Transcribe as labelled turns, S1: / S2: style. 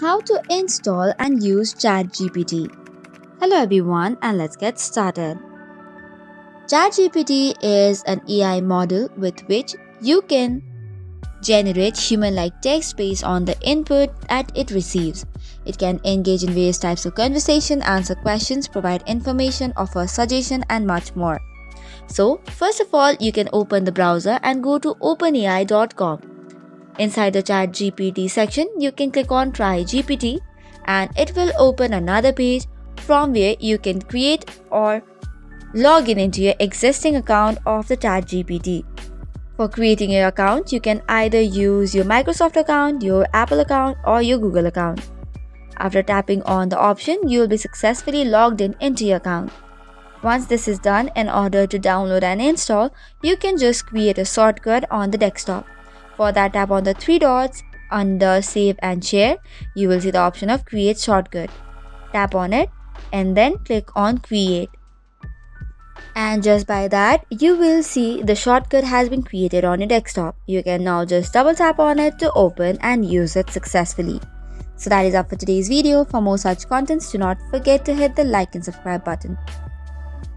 S1: How to install and use ChatGPT. Hello everyone, and let's get started. ChatGPT is an AI model with which you can generate human-like text based on the input that it receives. It can engage in various types of conversation, answer questions, provide information, offer suggestion, and much more. So, first of all, you can open the browser and go to openai.com. Inside the ChatGPT section, you can click on Try GPT and it will open another page from where you can create or log in into your existing account of the ChatGPT. For creating your account, you can either use your Microsoft account, your Apple account, or your Google account. After tapping on the option, you will be successfully logged in into your account. Once this is done, in order to download and install, you can just create a shortcut on the desktop. For that, tap on the three dots under Save and Share. You will see the option of Create Shortcut. Tap on it and then click on Create. And just by that, you will see the shortcut has been created on your desktop. You can now just double tap on it to open and use it successfully. So that is all for today's video. For more such contents, do not forget to hit the like and subscribe button.